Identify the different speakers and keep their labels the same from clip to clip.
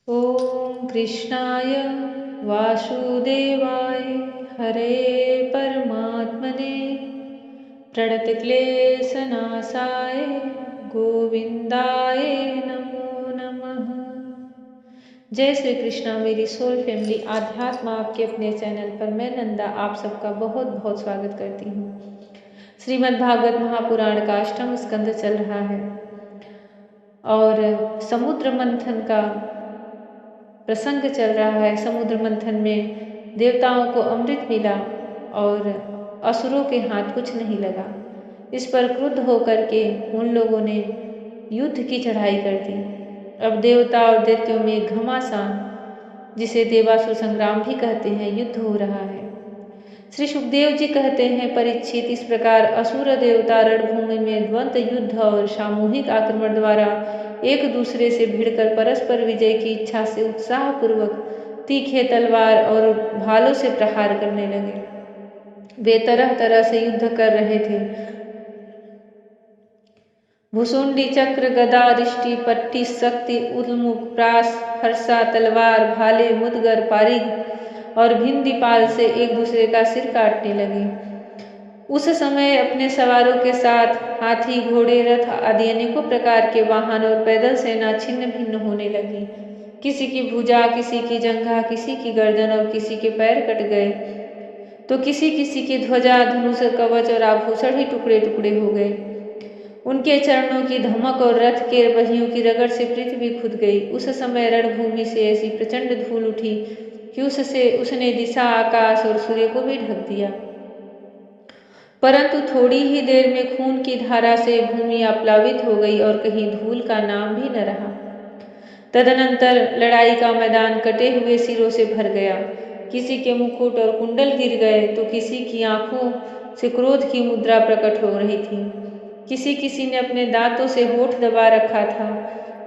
Speaker 1: ॐ कृष्णाय वासुदेवाय हरे परमात्मने प्रणतक्लेशनाशाय गोविंदाय नमो नमः। जय श्री कृष्णा। मेरी सोल फैमिली आध्यात्म आपके अपने चैनल पर मैं नंदा आप सबका बहुत बहुत स्वागत करती हूँ। श्रीमद् भागवत महापुराण का अष्टम स्कंद चल रहा है और समुद्र मंथन का प्रसंग चल रहा है। समुद्र मंथन में देवताओं को अमृत मिला और असुरों के हाथ कुछ नहीं लगा। इस पर क्रुद्ध होकर के उन लोगों ने युद्ध की चढ़ाई कर दी। अब देवता और दैत्यों में घमासान, जिसे देवासुर संग्राम भी कहते हैं, युद्ध हो रहा है। श्री सुखदेव जी कहते हैं, परीक्षित, इस प्रकार असुर देवता रणभूमि में द्वंद्व युद्ध और सामूहिक आक्रमण द्वारा एक दूसरे से भिड़कर परस्पर विजय की इच्छा से उत्साहपूर्वक तीखे तलवार और भालों से प्रहार करने लगे। वे तरह तरह से युद्ध कर रहे थे। भुसुंडी, चक्र, गदा, रिष्टि, पट्टी, शक्ति, उल्मुख, प्रास, फरसा, तलवार, भाले, मुदगर, पारिग और भिंदीपाल से एक दूसरे का सिर काटने लगे। उस समय अपने सवारों के साथ हाथी, घोड़े, रथ आदि अनेकों प्रकार के वाहन और पैदल सेना छिन्न भिन्न होने लगी। किसी की भुजा, किसी की जंघा, किसी की गर्दन और किसी के पैर कट गए, तो किसी किसी की ध्वजा, धनुष, कवच और आभूषण ही टुकड़े टुकड़े हो गए। उनके चरणों की धमक और रथ के पहियों की रगड़ से पृथ्वी खुद गई। उस समय रणभूमि से ऐसी प्रचंड धूल उठी कि उसने दिशा, आकाश और सूर्य को भी ढक दिया। परंतु थोड़ी ही देर में खून की धारा से भूमि आप्लावित हो गई और कहीं धूल का नाम भी न रहा। तदनंतर लड़ाई का मैदान कटे हुए सिरों से भर गया। किसी के मुकुट और कुंडल गिर गए तो किसी की आंखों से क्रोध की मुद्रा प्रकट हो रही थी। किसी किसी ने अपने दांतों से होठ दबा रखा था।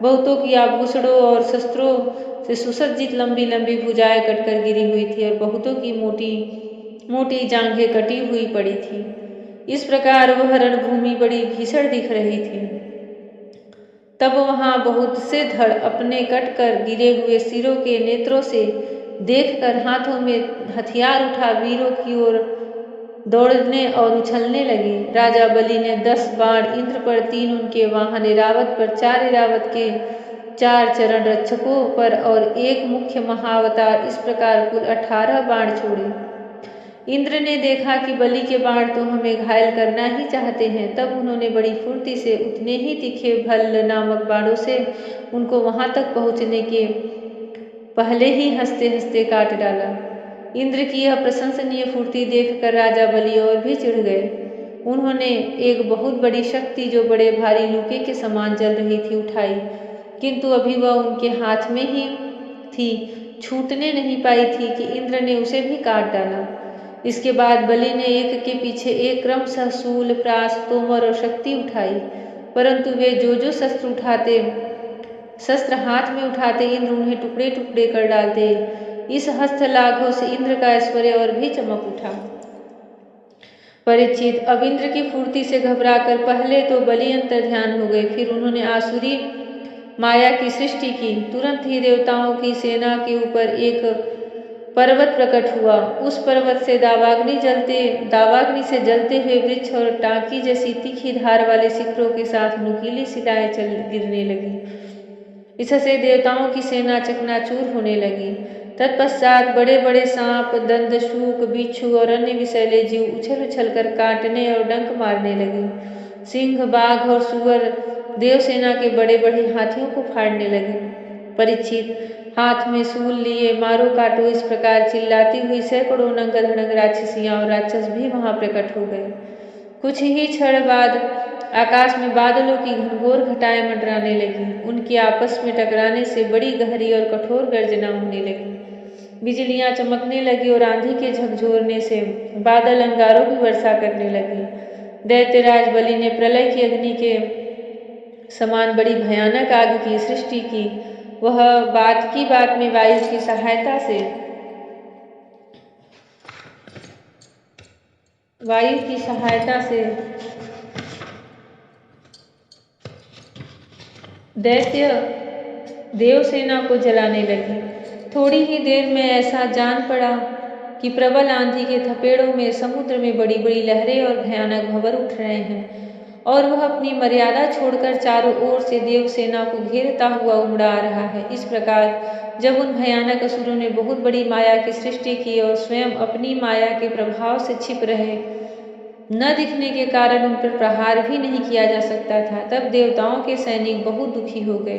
Speaker 1: बहुतों की आभूषणों और शस्त्रों से सुसज्जित लंबी लंबी भुजाएं कटकर गिरी हुई थी और बहुतों की मोटी मोटी जांघें कटी हुई पड़ी थी। इस प्रकार वह रणभूमि बड़ी भीषण दिख रही थी। तब वहां बहुत से धड़ अपने कटकर गिरे हुए सिरों के नेत्रों से देखकर हाथों में हथियार उठा वीरों की ओर दौड़ने और उछलने लगे। राजा बलि ने 10 बाण इंद्र पर, 3 उनके वाहन ऐरावत पर, 4 ऐरावत के 4 चरण रक्षकों पर और 1 मुख्य महाअवतार, इस प्रकार कुल 18 बाण छोड़े। इंद्र ने देखा कि बलि के बाण तो हमें घायल करना ही चाहते हैं। तब उन्होंने बड़ी फुर्ती से उतने ही तीखे भल्ल नामक बाणों से उनको वहां तक पहुंचने के पहले ही हंसते हंसते काट डाला। इंद्र की यह प्रशंसनीय फुर्ती देखकर राजा बलि और भी चिढ़ गए। उन्होंने एक बहुत बड़ी शक्ति, जो बड़े भारी लूके के समान जल रही थी, उठाई, किंतु अभी वह उनके हाथ में ही थी, छूटने नहीं पाई थी कि इंद्र ने उसे भी काट डाला। इसके बाद बलि ने एक के पीछे एक क्रमशः शूल, प्रास, तोमर और शक्ति उठाई, परंतु वे जो शस्त्र हाथ में उठाते इंद्र उन्हें टुकड़े टुकड़े कर डालते। इस हस्तलाघव से इंद्र का ऐश्वर्य और भी चमक उठा। परीक्षित, अब इंद्र की फुर्ती से घबराकर पहले तो बलि अंतर्ध्यान हो गए, फिर उन्होंने आसुरी माया की सृष्टि की। तुरंत ही देवताओं की सेना के ऊपर एक पर्वत प्रकट हुआ। उस पर्वत से दावाग्नि से जलते हुए वृक्ष और टांकी जैसी तीखी धार वाले शिखरों के साथ नुकीली शिलाएं चल गिरने लगी। इससे देवताओं की सेना चकनाचूर होने लगी। तत्पश्चात बड़े बड़े सांप, दंत, शूक, बिच्छू और अन्य विषैले जीव उछल उछल कर काटने और डंक मारने लगे। सिंह, बाघ और सुअर देवसेना के बड़े बड़े हाथियों को फाड़ने लगे। परीक्षित, हाथ में शूल लिए मारो काटो इस प्रकार चिल्लाती हुई सैकड़ों नंग धड़ंग राक्षसियां और राक्षस भी वहां प्रकट हो गए। कुछ ही क्षण बाद आकाश में बादलों की घनघोर घटाएं मंडराने लगी। उनके आपस में टकराने से बड़ी गहरी और कठोर गर्जना होने लगी। बिजलियां चमकने लगी और आंधी के झकझोरने से बादल अंगारों की वर्षा करने लगी। दैत्यराज बलि ने प्रलय की अग्नि के समान बड़ी भयानक आग की सृष्टि की। वह बात में वायु की सहायता से दैत्य देवसेना को जलाने लगी। थोड़ी ही देर में ऐसा जान पड़ा कि प्रबल आंधी के थपेड़ों में समुद्र में बड़ी बड़ी लहरें और भयानक भंवर उठ रहे हैं और वह अपनी मर्यादा छोड़कर चारों ओर से देवसेना को घेरता हुआ उमड़ा आ रहा है। इस प्रकार जब उन भयानक असुरों ने बहुत बड़ी माया की सृष्टि की और स्वयं अपनी माया के प्रभाव से छिप रहे न दिखने के कारण उन पर प्रहार भी नहीं किया जा सकता था, तब देवताओं के सैनिक बहुत दुखी हो गए।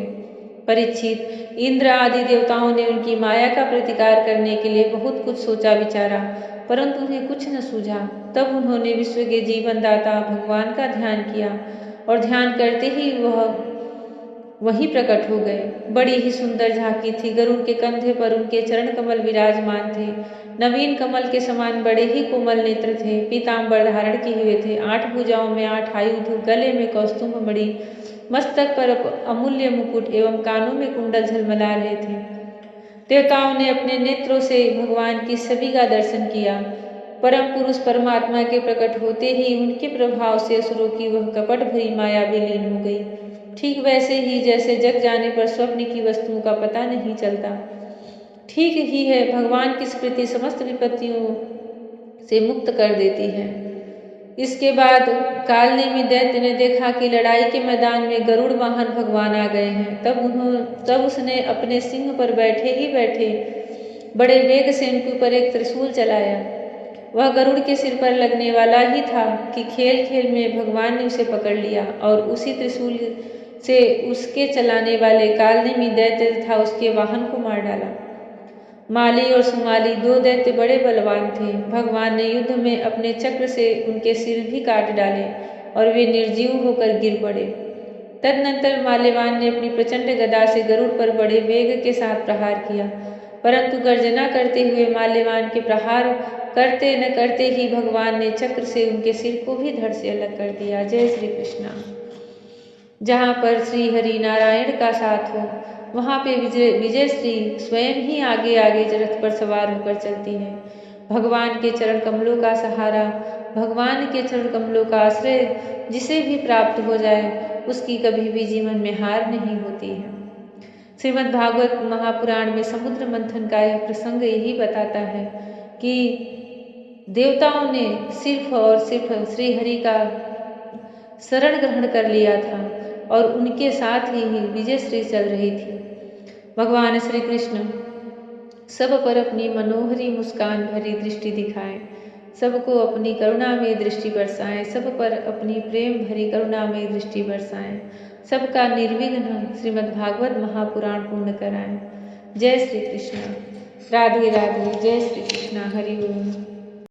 Speaker 1: परीक्षित, इंद्र आदि देवताओं ने उनकी माया का प्रतिकार करने के लिए बहुत कुछ सोचा विचारा, परंतु उन्हें कुछ न सूझा। तब उन्होंने विश्व के जीवनदाता भगवान का ध्यान किया और ध्यान करते ही वह वहीं प्रकट हो गए। बड़ी ही सुंदर झांकी थी। गरुड़ के कंधे पर उनके चरण कमल विराजमान थे। नवीन कमल के समान बड़े ही कोमल नेत्र थे। पीताम्बर धारण किए हुए थे। 8 भुजाओं में 8 आयुध, गले में कौस्तुभ मणि, मस्तक पर अमूल्य मुकुट एवं कानों में कुंडल झलमला रहे थे। देवताओं ने अपने नेत्रों से भगवान की छवि का दर्शन किया। परम पुरुष परमात्मा के प्रकट होते ही उनके प्रभाव से असुरों की वह कपट भरी माया विलीन हो गई। ठीक वैसे ही जैसे जग जाने पर स्वप्न की वस्तुओं का पता नहीं चलता, ठीक ही है भगवान की स्मृति समस्त विपत्तियों से मुक्त कर देती है। इसके बाद कालनेमी दैत्य ने देखा कि लड़ाई के मैदान में गरुड़ वाहन भगवान आ गए हैं। तब उसने अपने सिंह पर बैठे ही बैठे बड़े वेग से उनके ऊपर एक त्रिशूल चलाया। वह गरुड़ के सिर पर लगने वाला ही था कि खेल खेल में भगवान ने उसे पकड़ लिया और उसी त्रिशूल से उसके चलाने वाले कालनेमी दैत्य तथा उसके वाहन को मार डाला। माली और सुमाली 2 दैत्य बड़े बलवान थे। भगवान ने युद्ध में अपने चक्र से उनके सिर भी काट डाले और वे निर्जीव होकर गिर पड़े। तदनंतर माल्यवान ने अपनी प्रचंड गदा से गरुड़ पर बड़े वेग के साथ प्रहार किया, परंतु गर्जना करते हुए माल्यवान के प्रहार करते न करते ही भगवान ने चक्र से उनके सिर को भी धड़ से अलग कर दिया। जय श्री कृष्णा। जहाँ पर श्री हरि नारायण का साथ हो वहाँ पे विजय श्री स्वयं ही आगे आगे रथ पर सवार होकर चलती है। भगवान के चरण कमलों का सहारा, भगवान के चरण कमलों का आश्रय जिसे भी प्राप्त हो जाए उसकी कभी भी जीवन में हार नहीं होती है। श्रीमद् भागवत महापुराण में समुद्र मंथन का यह प्रसंग यही बताता है कि देवताओं ने सिर्फ और सिर्फ श्री हरि का शरण ग्रहण कर लिया था और उनके साथ ही विजय श्री चल रही थी। भगवान श्री कृष्ण सब पर अपनी मनोहरी मुस्कान भरी दृष्टि दिखाएं, सबको अपनी करुणामय दृष्टि बरसाएं, सब पर अपनी प्रेम भरी करुणामय दृष्टि बरसाएं, सबका निर्विघ्न श्रीमद् भागवत महापुराण पूर्ण कराएं। जय श्री कृष्ण। राधे राधे। जय श्री कृष्ण। हरि ओम।